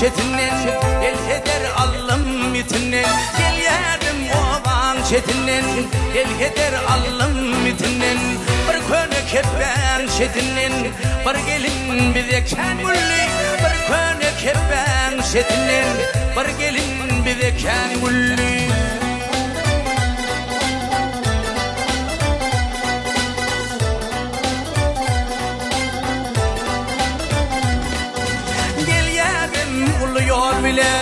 çetinden, el heder alım itinden. Gel yarim ovan çetinden, el heder alım itinden. Bir köne kepen çetinden, bir gelin bize kengulli. Bir köne kepen çetinden, bir gelin bize kengulli. Uluyor bile,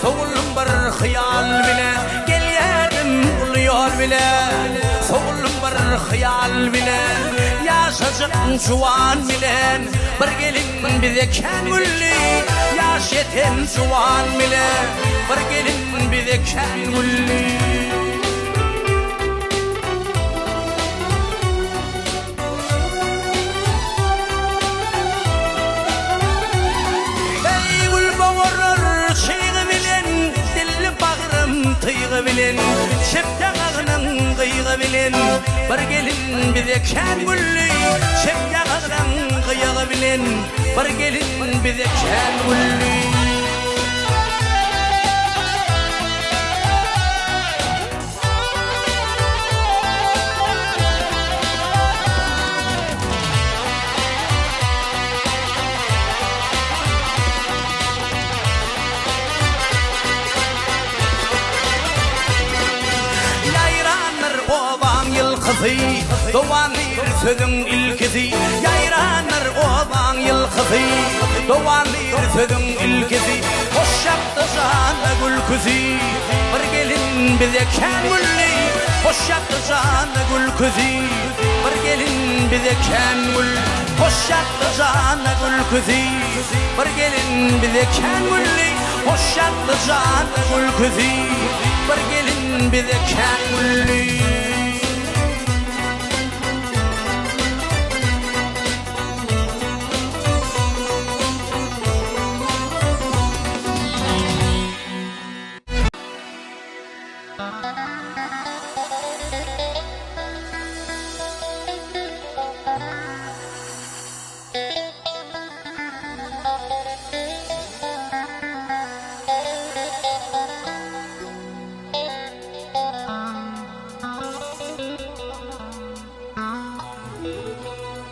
soğulum bir hayal bile. Gel yarim uluyor bile, soğulum bir hayal bile. Yaşacık şuan bilen, bir gelin bize kengulli. Yaş yeten şuan bile, bir gelin bize kengulli. Tıyğı bilin, şepkağının kıyığı bilin. Bir gelin bize kengulli. Şepkağının kıyığı bilin, bir gelin bize kengulli. Doğanır sözün ilkisi, yayranır ovan yılkısı. Doğanır sözün ilkisi, hoş yaptı canı gül küzü. Bir gelin bize kengulli, hoş yaptı canı gül küzü. Bir gelin bize kengulli, hoş yaptı canı gül küzü. Bir gelin bize kengulli, hoş yaptı canı gül küzü. Bir gelin bize kengulli.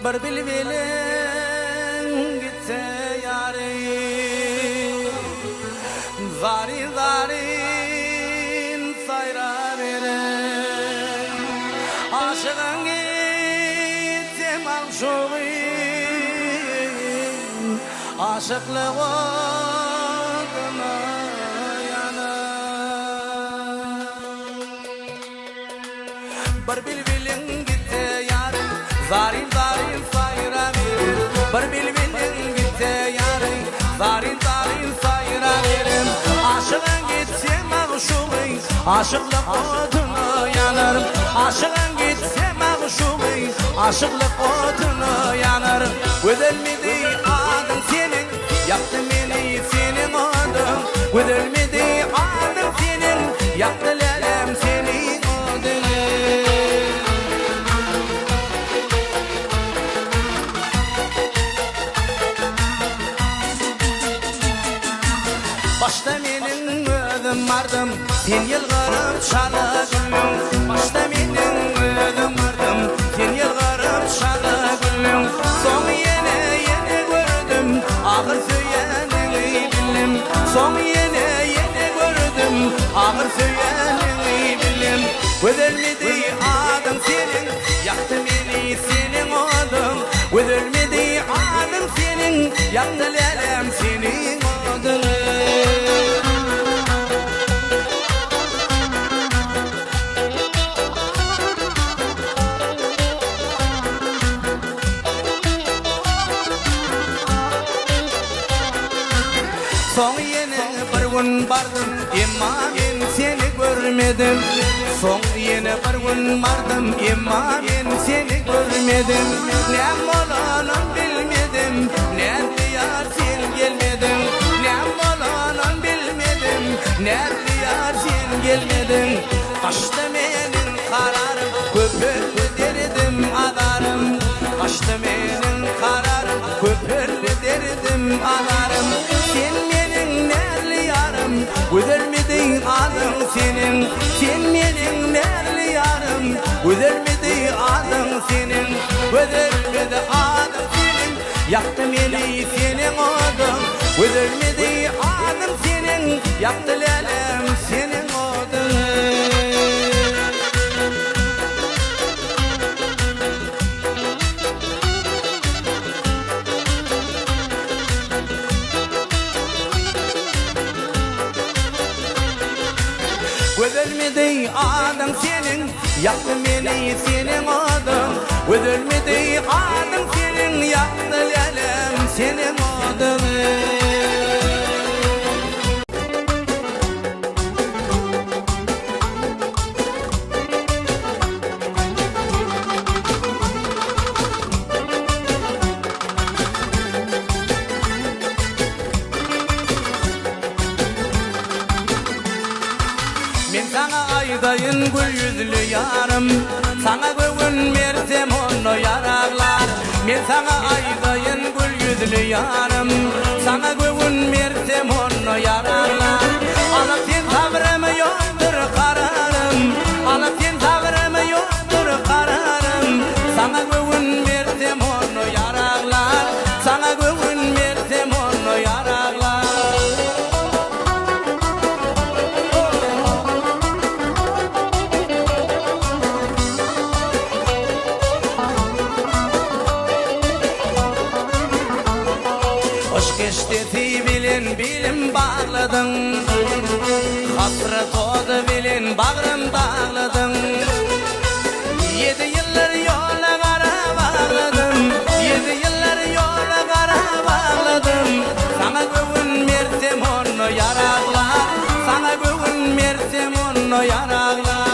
Bir bilbilin gitse yâri, zari zarin sayra verin. Aşığın gitse malşuğin, aşıklık oduna yanar. Bir bilbilin gitse yâri, zari bir bilbilin gitse yarın, zarin zarin sayra verim. Aşığın gitse mağşuğun, aşıklık oduna yanarım. Aşığın gitse mağşuğun, aşıklık oduna yanarım. Ödülmedi adın senin, yaktı beni senin odun. Ödülmedi adın senin, yaktı lelem senin odun. Başta menin ödüm vardım, sen yılgarım şalı gülüm. Başta menin ödüm vardım, sen yılgarım şalı gülüm. Son yine gördüm, ağır söylenini bildim. Son yine gördüm, ağır söylenini bildim. Ödülmedi adın senin, yaktı beni senin odun. Ödülmedi adın senin, yaktı lelem senin odun. Son yine bir gün bardım, imma ben seni görmedim. Son yine bir gün bardım, imma ben seni görmedim. Ne olanın bilmedim, ne diyar sen gelmedin. Ne olanın bilmedim, ne diyar sen gelmedin. Kaçtı benim kararım, köpüklü derdim adarım. Kaçtı benim kararım, köpüklü derdim adarım. Sen benim Ödülmedi adım senin, yaktı beni senin odun. Ödülmedi adım senin, yaktı lelem senin odun. Ödülmedi adım senin, yaktı beni senin odun. Ödülmedi adım senin, yaktı lelem senin odun. Men sana aydayın gül yüzlü yarım, sana bugün versem onu yaraklar. Men sana aydayın gül yüzlü yarım, sana bugün versem onu yaraklar. Ana sen sabrımı yoktur kararım, ana sen sabrımı yoktur kararım. Sana bugün versem onu yaraklar, sana bugün versem onu yaraklar. Geçti bilin bilim bağladın, hasret oldu bilin bağrım dağladın. 7 yıllar yola kara bağladım, 7 yıllar yola kara bağladım. Sana bugün versem onu yaraklar, sana bugün versem onu yaraklar.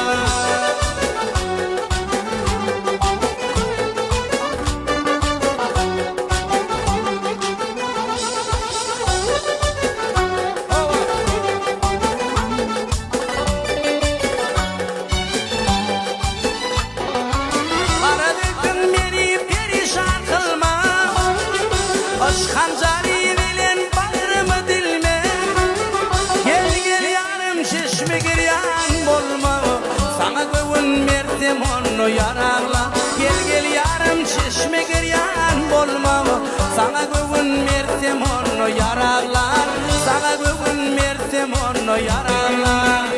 Xanjari bilen bağrımı dilme, gel gel yarım şişme giryan bolma. Sana bugün versem onu yarakla, gel gel yarım şişme giryan bolma. Sana bugün versem onu yarakla, sana bugün versem onu yarakla.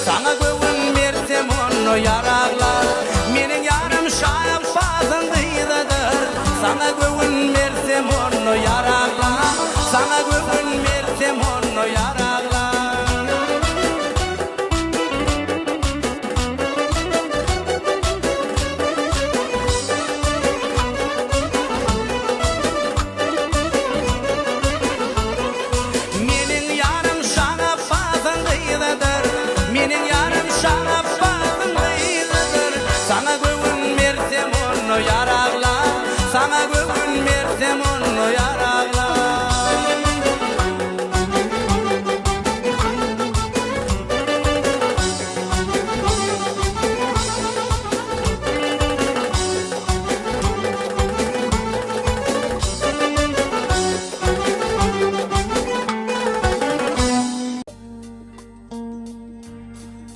Sana bugün versem onu yaraklar, menin yarım şayap fazındaydıdır. Sana bugün versem onu yaraklar, sana bugün versem onu yaraklar. Menin yarım şayap fazındaydıdır, menin yarım şarap bağlıydıdır. Sana bugün versem onu yaraklar, sana bugün versem onu yaraklar.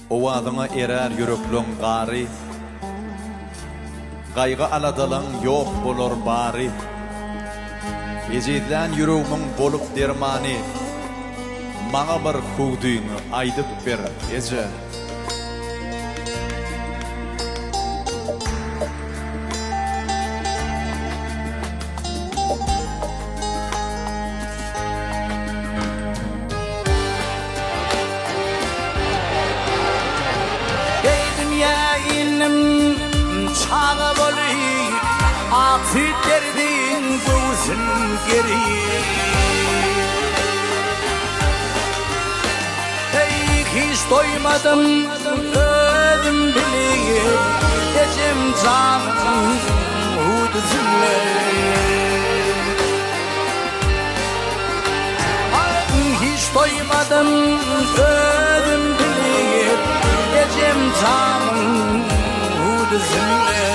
Ovadıma erer yüreklüň gary, gaýga aladalan ýok bolar bary. Ejidlän yüregiň bolup dermany, maňa bir hugdyňy aýdyp ber eje. Çağa boli, atıp derdin gözün geri. Hey hiç doymadım, öldüm bileyim, gecem canım uduzunle. doymadım özüm bilip ecem canım huduzunle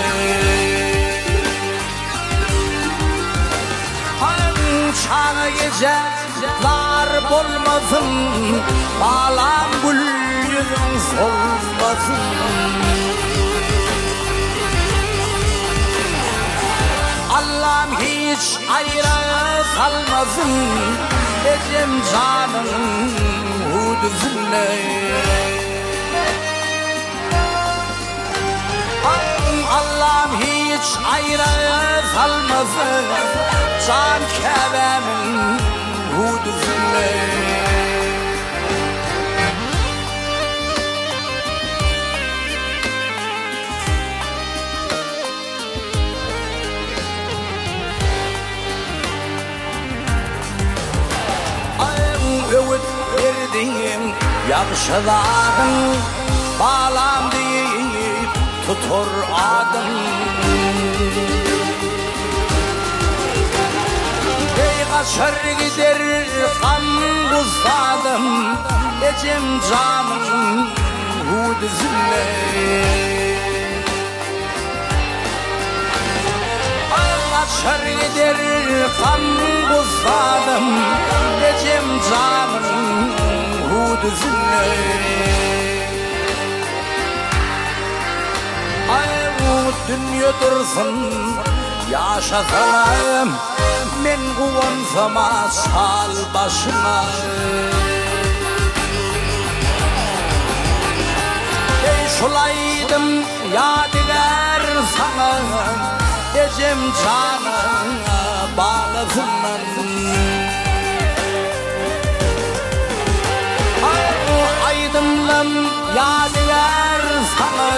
çağı geceler bolmasın balam gül yüzün solmasın Allah'ım hiç ayrı salmasın ecem canım huduzunle Allah'ım hiç ayrı salmasın can kebemin huduzunle öğüt verdiğim yakşıların bağlam deyip tutur adım Kaçar gider kan kusadım ecem canım huduzunle Kaçar gider kan kusadım ecem canım huduzunle Ay bu dünya dursun yaşasam men kuvansama sal başına Ey şulaydım yadigar sana ecem canına bağlasınlar Aydımlam yadigar sana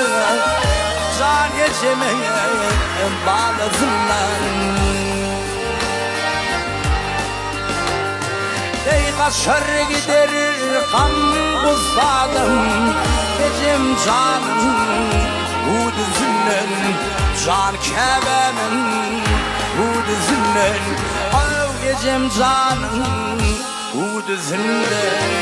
can eceme bağlasınlar Ey kaçar gider kan kusadım ecem canım huduzunle can kebemin huduzunle Av ecem canım huduzunle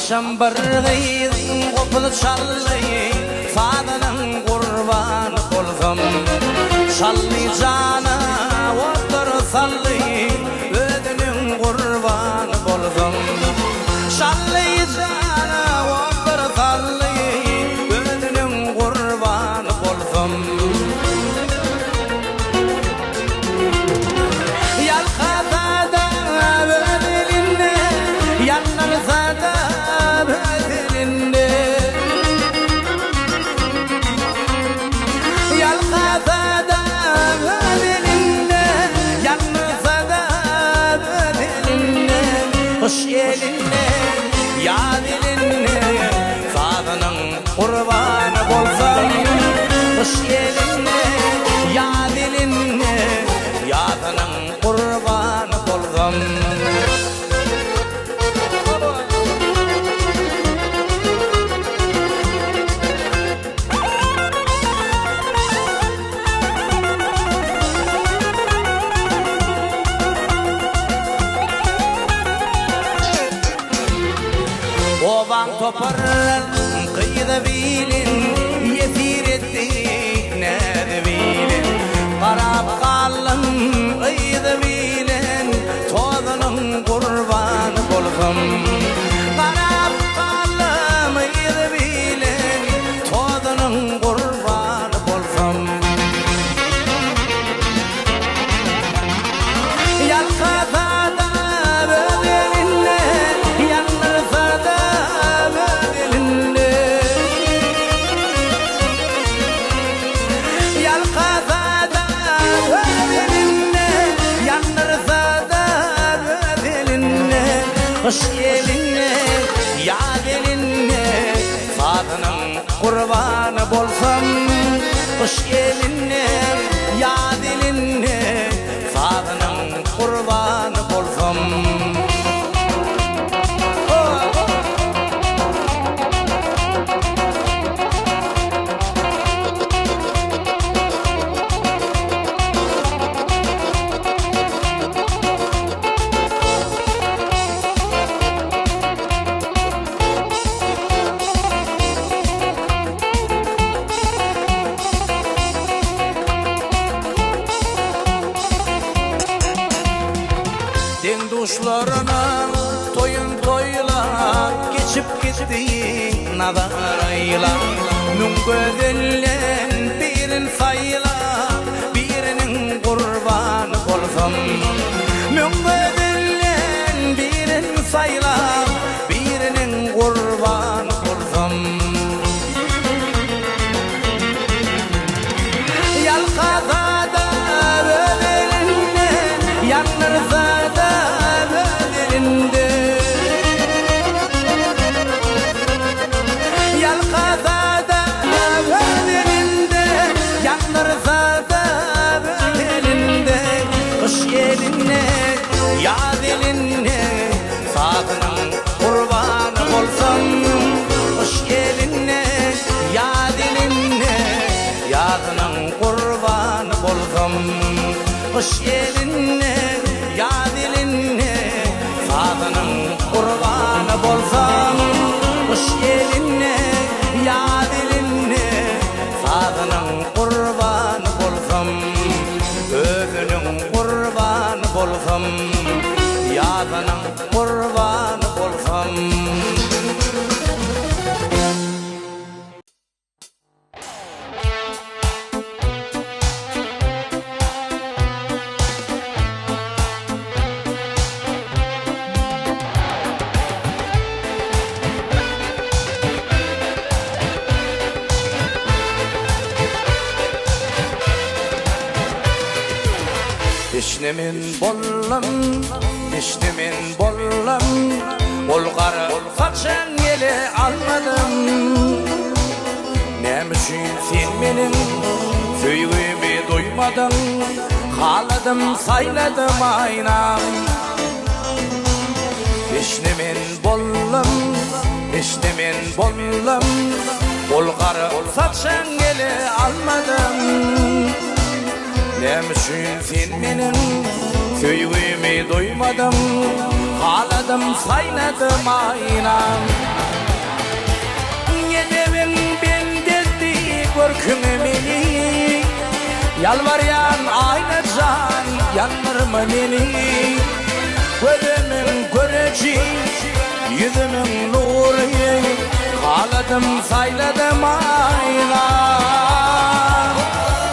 Akşam bir gıyın kopul çallayı Fadının kurban olsam Çallı cana otur sallayı Ödünün kurban olsam Çallı cana otur sallayı Ödünün kurban olsam Yalkada ödününde Yanlarsa da Hoş elinle, yad elinle Kadının kurbanı bolsam Hoş elinle, yad elinle Yadının kurbanı bolsam Oban toparlar kıyıda bilin Yesir etti nerede bilin Karab kalın kıyıda bilin Tozunun kurbanı bolsam Karab kalın kıyıda bilin Tozunun kurbanı bolsam Yalkada ödelinle Yanırsa da kış eline, yad eline, sadının kurbanı bolsam. Kış eline, yad eline, sadının kurbanı bolsam. Denduşlarına toyun toyla geçip gitti nadarayla. Nun gözellen birin sayla, birinin kurbanı bolsam. Nun gözellen birin sayla, birinin kurbanı bolsam. Yalkazada ödelinle, yanırzada ödelinde. Yalkazada ödelinde, yanırzada ödelinde. Kış eline, yad eline, sadının kurbanı bolsam. Kış eline, yad eline, yadının kurbanı bolsam. Kış eline, yad eline, sadının kurbanı bolsam. Kış eline, yad eline, sadının kurbanı bolsam. Özünün kurbanı bolsam, yadının kurbanı bolsam. Eşnemin bollam, eşnemin bollam, bolgarı saçın yeli almadım. Nemişin sen menin söygümü duymadın, haladım sayladım aynam. Eşnemin bollam, eşnemin bollam, bolgarı saçın yeli almadım. Nemişin sen menin söygümü duymadım, haladım sayladım aynam. Yedevin ben dedi görkümü meni, yalvaryan aynı can yanırma beni. Gözümün göreci, yüzümün nuru, haladım sayladım aynam.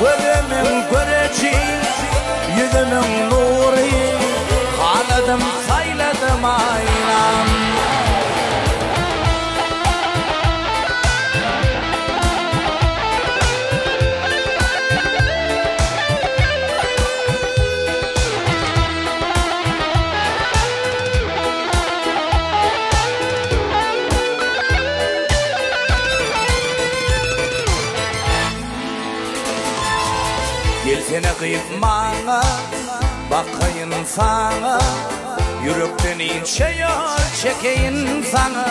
Gözümün göreci, yüzümün nuru, haladım sayladım aynam. Gelsene kıyıp bana, bakayım sana, yürekten ince yol çekeyim sana.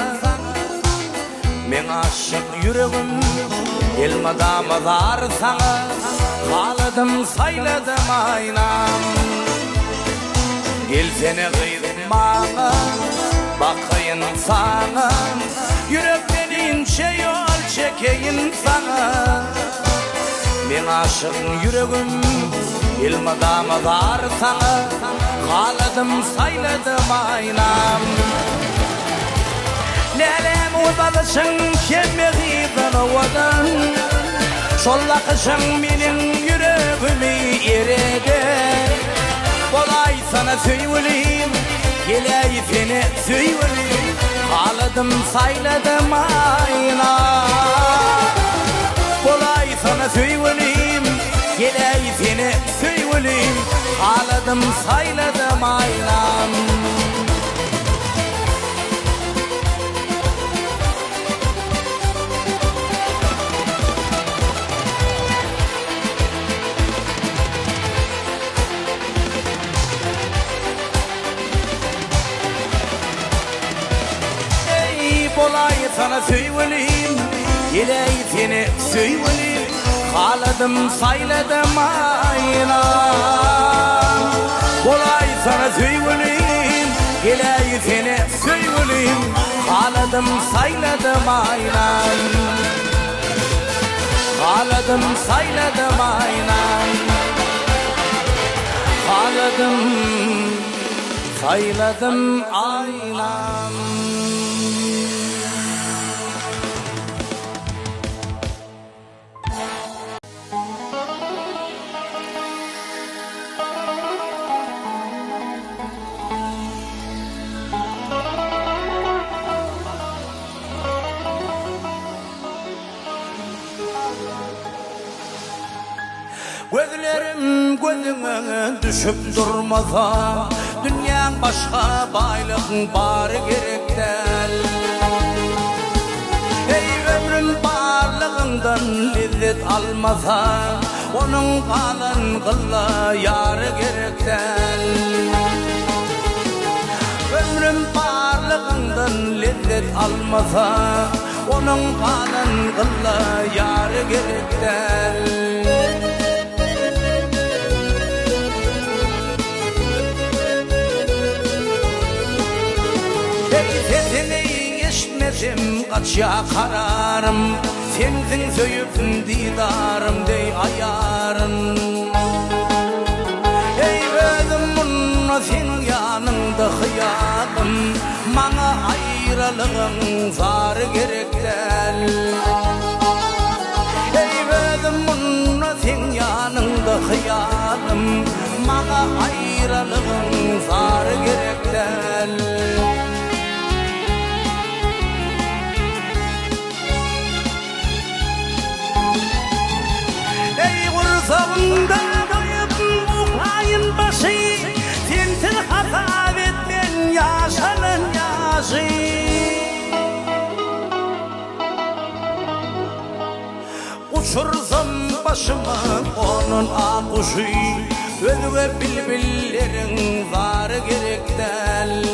Men aşık yüreğim, elmadama var sana, haladım sayladım aynam. Gelsene kıyıp bana, bakayım sana, yürekten ince yol çekeyim sana. Men aşık yüreğim, ilmadama var sana, haladım sayladım aynam. Lelem uzalışın kemmeği tanıvadan, şollakışın benim yüreğimi erede. Kolay sana söyleyeyim, geley seni söyleyeyim, haladım sayladım aynam. Kolay sana söyleyeyim, geley seni söyleyeyim, haladım sayladım aynam. sana söyledim, ilahi seni söyledim, haladım sayladım aynan. Olay sana söyledim, ilahi seni söyledim, haladım sayladım aynan. Haladım sayladım aynan. Haladım sayladım aynan. Gözlerim gözüne düşüp durmasa, dünyanın başka baylık var gerek değil. Ey ömrüm varlığından lezzet almasa, onun kalan kılla yarı gerek değil. Ömrüm varlığından lezzet almasa, onun kalan kılla yarı gerek değil. Sesini eşitmedim kaçya kararım, sensin söyüp didarım dey ayarın. Ey özüm bunu senin yanında hıyalım, bana ayrılığın zar gerek değil. Ey özüm bunu senin yanında hıyalım, bana ayrılığın zar gerek değil. Sağında doyup uklayın başı, sensiz hasap etmen yaşanın yaşı. Uçursam başıma onun akışı, özüme bilbillerin var gerek değil.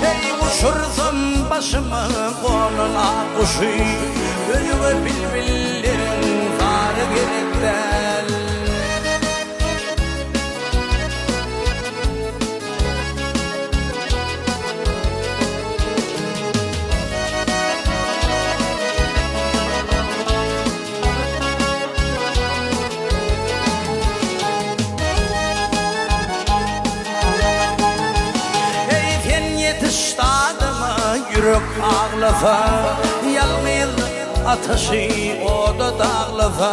Ey uçursam başıma onun akışı, özüme bilbillerin var gerek değil. Ey sen yetiştadımı yürek ağlasa, yalnızlık ateşi o da dağlasa.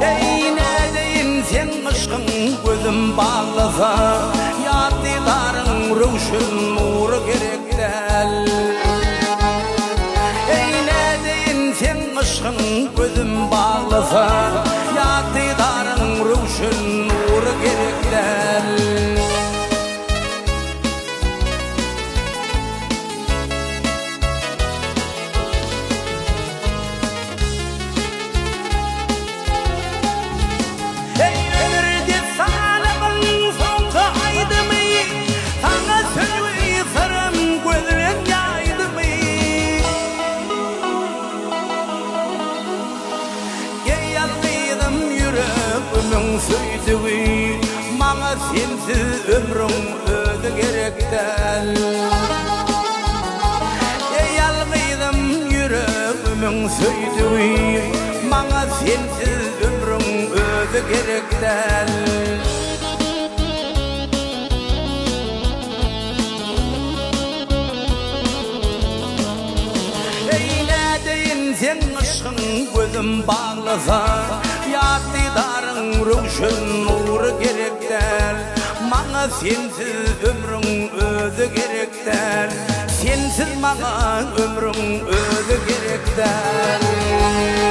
Ey neredeyin sen aşkın gözüm bağlasa, yadidarın ruşun nuru gerek değil. Ey neredeyin sen aşkın gözüm bağlasa, yadidarın ruşun nuru gerek değil. Söydüğü, bana sensiz ömrüm öde gerek değil. Ey yalgıydım yüreğimin söydüğü, bana sensiz ömrüm öde gerek değil. Ey neredeyin sen aşkın gözüm bağlasa, yadidarın ruşun nuru gerek değil. Bana sensiz ömrüm öde gerek değil. Sensiz bana ömrüm öde gerek değil.